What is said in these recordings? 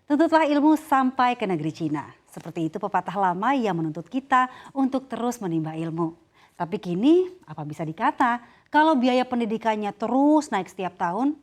Tuntutlah ilmu sampai ke negeri Cina. Seperti itu pepatah lama yang menuntut kita untuk terus menimba ilmu. Tapi kini apa bisa dikata, kalau biaya pendidikannya terus naik setiap tahun,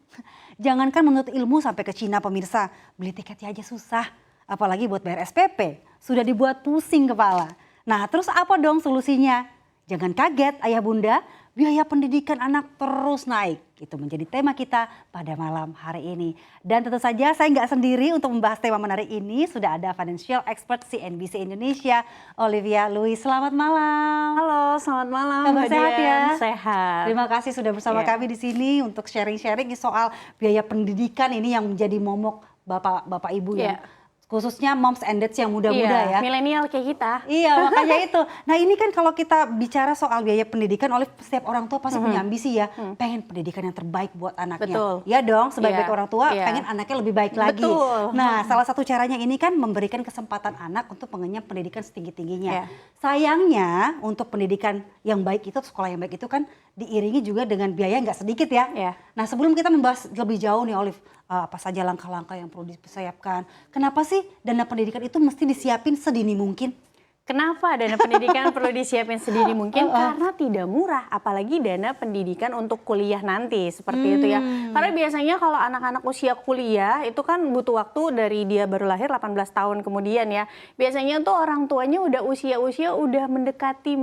jangankan menuntut ilmu sampai ke Cina pemirsa, beli tiketnya aja susah. Apalagi buat bayar SPP, sudah dibuat pusing kepala. Nah terus apa dong solusinya? Jangan kaget ayah bunda, biaya pendidikan anak terus naik. Itu menjadi tema kita pada malam hari ini. Dan tentu saja saya nggak sendiri untuk membahas tema menarik ini. Sudah ada financial expert CNBC Indonesia, Olivia Louis. Selamat malam. Halo, selamat malam. Kabar sehat ya? Sehat. Terima kasih sudah bersama kami di sini untuk sharing-sharing soal biaya pendidikan ini yang menjadi momok bapak ibu ya. Khususnya moms and dads yang muda-muda ya. Milenial kayak kita. Iya makanya itu. Nah ini kan kalau kita bicara soal biaya pendidikan, oleh setiap orang tua pasti punya ambisi ya. Pengen pendidikan yang terbaik buat anaknya. Betul. Ya dong, sebaik-baik orang tua pengen anaknya lebih baik lagi. Betul. Nah salah satu caranya ini kan memberikan kesempatan anak untuk mengenyam pendidikan setinggi-tingginya. Sayangnya untuk pendidikan yang baik itu, sekolah yang baik itu kan diiringi juga dengan biaya nggak sedikit ya. Nah sebelum kita membahas lebih jauh nih Olive, apa saja langkah-langkah yang perlu disiapkan. Kenapa sih dana pendidikan itu mesti disiapin sedini mungkin? Kenapa dana pendidikan perlu disiapin sedini mungkin? Karena tidak murah, apalagi dana pendidikan untuk kuliah nanti, seperti itu ya. Karena biasanya kalau anak-anak usia kuliah itu kan butuh waktu dari dia baru lahir 18 tahun kemudian ya. Biasanya tuh orang tuanya udah usia-usia udah mendekati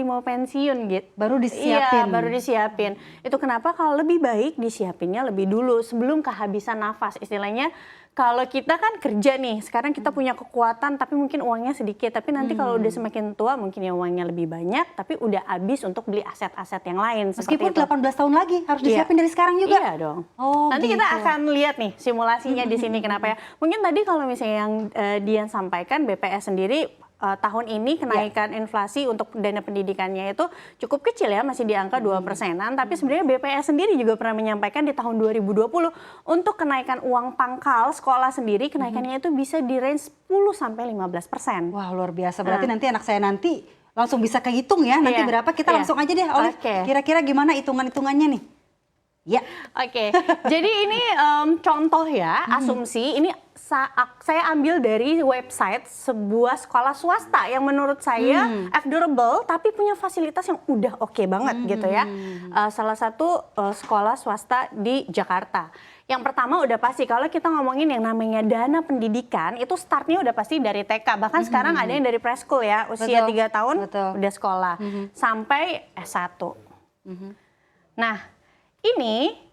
mau pensiun gitu. Baru disiapin. Iya, baru disiapin. Itu kenapa kalau lebih baik disiapinnya lebih dulu sebelum kehabisan nafas. Istilahnya kalau kita kan kerja nih, sekarang kita punya kekuatan tapi mungkin uangnya sedikit. Tapi nanti kalau udah semakin tua mungkin ya uangnya lebih banyak, tapi udah habis untuk beli aset-aset yang lain. Meskipun 18 tahun lagi harus disiapin dari sekarang juga? Iya dong. gitu. Nanti kita akan lihat nih simulasinya di sini kenapa ya. Mungkin tadi kalau misalnya yang Dian sampaikan, BPS sendiri tahun ini kenaikan inflasi untuk dana pendidikannya itu cukup kecil ya, masih di angka 2%-an. Tapi sebenarnya BPS sendiri juga pernah menyampaikan di tahun 2020 untuk kenaikan uang pangkal sekolah sendiri kenaikannya itu bisa di range 10-15%. Wah luar biasa, berarti nanti anak saya nanti langsung bisa kehitung ya, nanti berapa kita langsung aja deh Olive. Kira-kira gimana hitungan-hitungannya nih? Ya. Oke, jadi ini contoh ya, asumsi ini saya ambil dari website sebuah sekolah swasta yang menurut saya affordable tapi punya fasilitas yang udah oke banget gitu ya. Salah satu sekolah swasta di Jakarta. Yang pertama udah pasti kalau kita ngomongin yang namanya dana pendidikan itu startnya udah pasti dari TK. Bahkan sekarang ada yang dari preschool ya, usia 3 tahun udah sekolah sampai S1. Nah, ini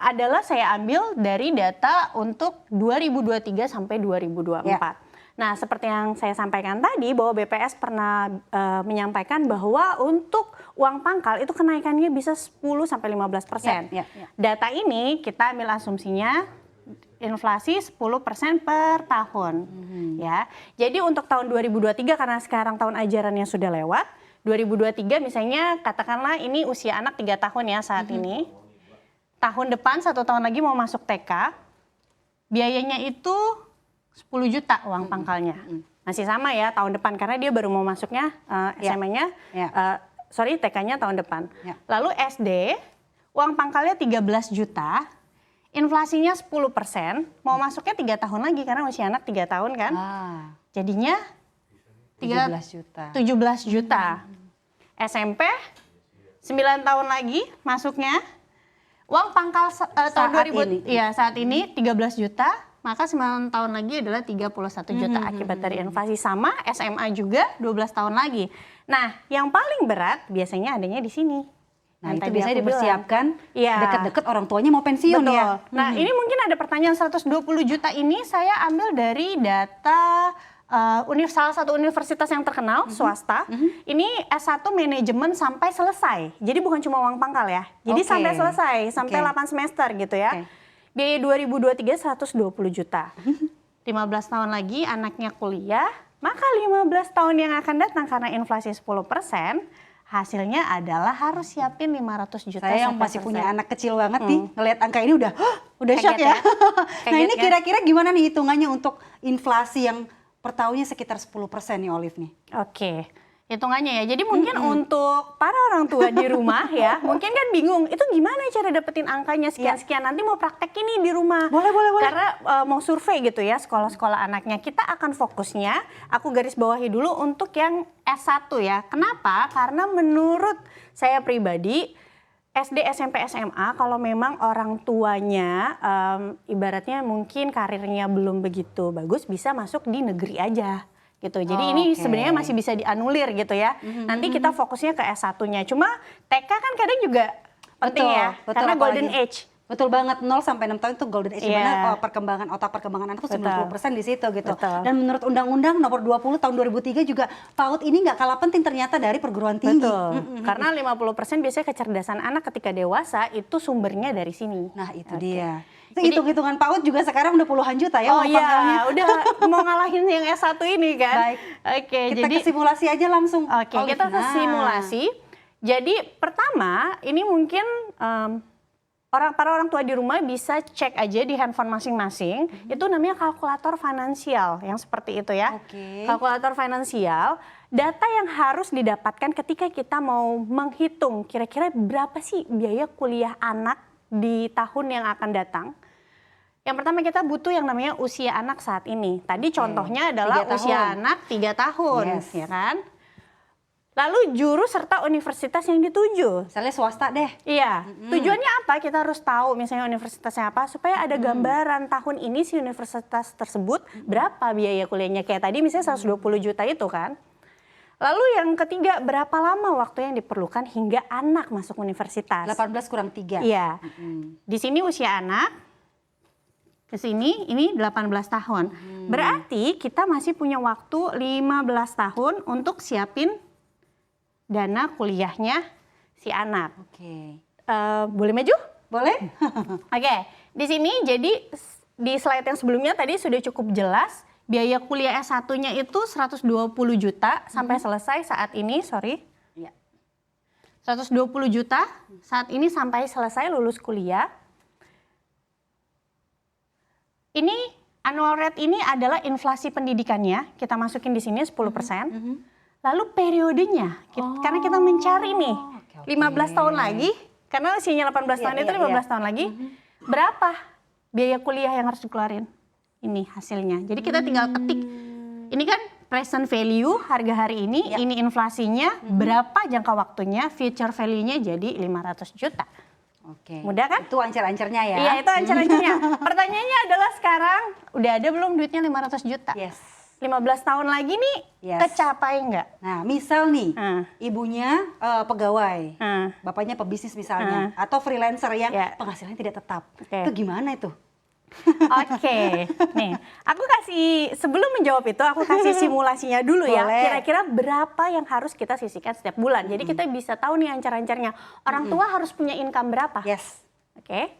adalah saya ambil dari data untuk 2023 sampai 2024. Nah, seperti yang saya sampaikan tadi bahwa BPS pernah menyampaikan bahwa untuk uang pangkal itu kenaikannya bisa 10-15%. Data ini kita ambil asumsinya inflasi 10% per tahun. Ya. Jadi untuk tahun 2023 karena sekarang tahun ajarannya sudah lewat, 2023 misalnya katakanlah ini usia anak 3 tahun ya saat ini. Tahun depan 1 tahun lagi mau masuk TK, biayanya itu 10 juta uang pangkalnya. Masih sama ya tahun depan karena dia baru mau masuknya SMA-nya, TK-nya tahun depan. Lalu SD, uang pangkalnya 13 juta, inflasinya 10%, mau masuknya 3 tahun lagi karena usia anak 3 tahun kan. Jadinya 17 juta. SMP, 9 tahun lagi masuknya. Uang pangkal tahun 2000 saat ini 13 juta, maka 9 tahun lagi adalah 31 juta akibat dari inflasi. Sama SMA juga 12 tahun lagi. Nah, yang paling berat biasanya adanya di sini. Nah, itu biasanya dipersiapkan dekat-dekat orang tuanya mau pensiun ya. Nah, ini mungkin ada pertanyaan 120 juta ini saya ambil dari data salah satu universitas yang terkenal swasta. Ini S1 manajemen sampai selesai. Jadi bukan cuma uang pangkal ya. Jadi sampai selesai, sampai 8 semester gitu ya. Biaya 2023 120 juta. 15 tahun lagi anaknya kuliah, maka 15 tahun yang akan datang karena inflasi 10%, hasilnya adalah harus siapin 500 juta. Saya yang masih punya anak kecil banget nih, ngelihat angka ini udah shock ya. Nah ini kira-kira gimana nih hitungannya untuk inflasi yang per tahunnya sekitar 10% nih Olive nih? Oke, hitungannya ya. Jadi mungkin untuk para orang tua di rumah ya, mungkin kan bingung, itu gimana cara dapetin angkanya sekian-sekian, nanti mau praktek ini di rumah. Boleh. Karena mau survei gitu ya sekolah-sekolah anaknya. Kita akan fokusnya, aku garis bawahi dulu untuk yang S1 ya. Kenapa? Karena menurut saya pribadi, SD, SMP, SMA kalau memang orang tuanya ibaratnya mungkin karirnya belum begitu bagus, bisa masuk di negeri aja. Gitu. Jadi ini sebenarnya masih bisa dianulir gitu ya. Nanti kita fokusnya ke S1-nya. Cuma TK kan kadang juga penting ya. Betul, karena apalagi golden age. Betul banget, 0 sampai 6 tahun itu golden age, Iya. dimana otak perkembangan anak itu 90% di situ gitu. Betul. Dan menurut Undang-Undang nomor 20 tahun 2003 juga PAUD ini nggak kalah penting ternyata dari perguruan tinggi. Betul. Karena 50% biasanya kecerdasan anak ketika dewasa itu sumbernya dari sini. Nah itu dia. Jadi- Hitung-hitungan PAUD juga sekarang udah puluhan juta ya Oh uang pangkalnya. iya, udah mau ngalahin yang S1 ini kan. Baik. Oke, Kita jadi ke simulasi aja langsung. Oke, kita ke simulasi. Jadi pertama, ini mungkin para orang tua di rumah bisa cek aja di handphone masing-masing. Itu namanya kalkulator finansial yang seperti itu ya. Oke. Kalkulator finansial, data yang harus didapatkan ketika kita mau menghitung kira-kira berapa sih biaya kuliah anak di tahun yang akan datang. Yang pertama kita butuh yang namanya usia anak saat ini. Tadi contohnya adalah 3 usia tahun. anak 3 tahun, Yes. ya kan? Lalu jurus serta universitas yang dituju. Misalnya swasta deh. Iya, tujuannya apa? Kita harus tahu misalnya universitasnya apa supaya ada gambaran tahun ini si universitas tersebut berapa biaya kuliahnya. Kayak tadi misalnya 120 juta itu kan. Lalu yang ketiga, berapa lama waktu yang diperlukan hingga anak masuk universitas? 18 kurang 3. Iya. Di sini usia anak, ke sini ini 18 tahun. Berarti kita masih punya waktu 15 tahun untuk siapin dana kuliahnya si anak. Oke. Boleh maju? Boleh? Oke, di sini jadi di slide yang sebelumnya tadi sudah cukup jelas biaya kuliah S1-nya itu 120 juta sampai selesai saat ini, Iya. 120 juta saat ini sampai selesai lulus kuliah. Ini annual rate ini adalah inflasi pendidikannya, kita masukin di sini 10%. Lalu periodenya, karena kita mencari nih 15 tahun lagi, karena usianya 18 tahun itu 15 tahun lagi, berapa biaya kuliah yang harus dikeluarin? Ini hasilnya. Jadi kita tinggal ketik. Ini kan present value harga hari ini inflasinya, berapa jangka waktunya, future value-nya jadi 500 juta. Oke. Mudah kan? Itu ancer-ancernya ya. Iya, itu ancer-ancernya. Pertanyaannya adalah sekarang udah ada belum duitnya 500 juta? Yes. 15 tahun lagi nih kecapai nggak? Nah, misal nih, ibunya pegawai, bapaknya pebisnis misalnya, atau freelancer yang penghasilannya tidak tetap. Itu gimana itu? Oke, nih aku kasih, sebelum menjawab itu aku kasih simulasinya dulu ya. Kira-kira berapa yang harus kita sisihkan setiap bulan. Jadi kita bisa tahu nih ancar-ancarnya. Orang tua harus punya income berapa? Yes. Oke.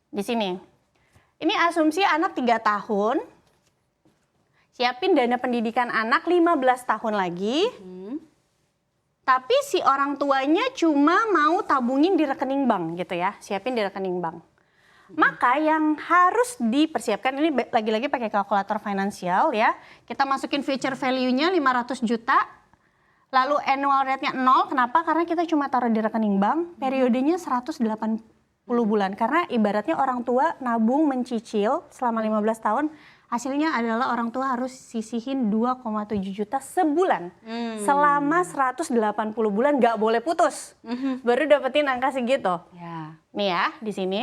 Di sini. Ini asumsi anak 3 tahun. Siapin dana pendidikan anak 15 tahun lagi. Tapi si orang tuanya cuma mau tabungin di rekening bank gitu ya. Siapin di rekening bank. Maka yang harus dipersiapkan, ini lagi-lagi pakai kalkulator finansial ya. Kita masukin future value-nya 500 juta. Lalu annual rate-nya 0. Kenapa? Karena kita cuma taruh di rekening bank. Periodenya 180 bulan. Karena ibaratnya orang tua nabung mencicil selama 15 tahun. Hasilnya adalah orang tua harus sisihin 2,7 juta sebulan. Selama 180 bulan nggak boleh putus. Baru dapetin angka segitu. Ya. Nih ya, di sini.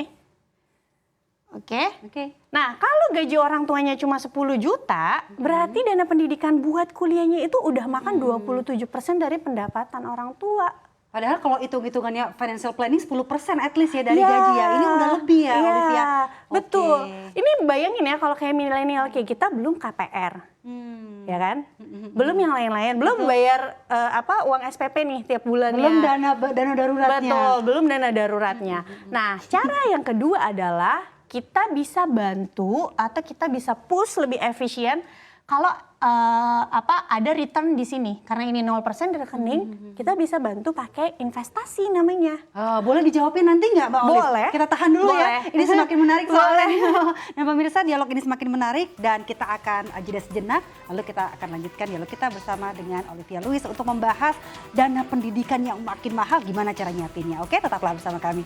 Oke. Oke. Nah, kalau gaji orang tuanya cuma 10 juta, berarti dana pendidikan buat kuliahnya itu udah makan 27% dari pendapatan orang tua. Padahal kalau hitung-hitungannya financial planning 10% at least ya dari gaji ya. Ini udah lebih ya, Olivia. Betul. Ini bayangin ya kalau kayak milenial kayak kita belum KPR. Ya kan? Belum yang lain-lain, belum bayar uang SPP nih tiap bulannya. Belum dana daruratnya. Betul, belum dana daruratnya. Nah, cara yang kedua adalah kita bisa bantu atau kita bisa push lebih efisien kalau ada return di sini karena ini 0% di rekening, kita bisa bantu pakai investasi namanya. Boleh dijawabin nanti nggak Mbak Olive? Boleh. Kita tahan dulu Boleh. ya. Ini semakin menarik soalnya. Boleh. Nah pemirsa, dialog ini semakin menarik dan kita akan jeda sejenak. Lalu kita akan lanjutkan dialog kita bersama dengan Olivia Louis untuk membahas dana pendidikan yang makin mahal, gimana cara nyiapinnya. Oke, tetaplah bersama kami.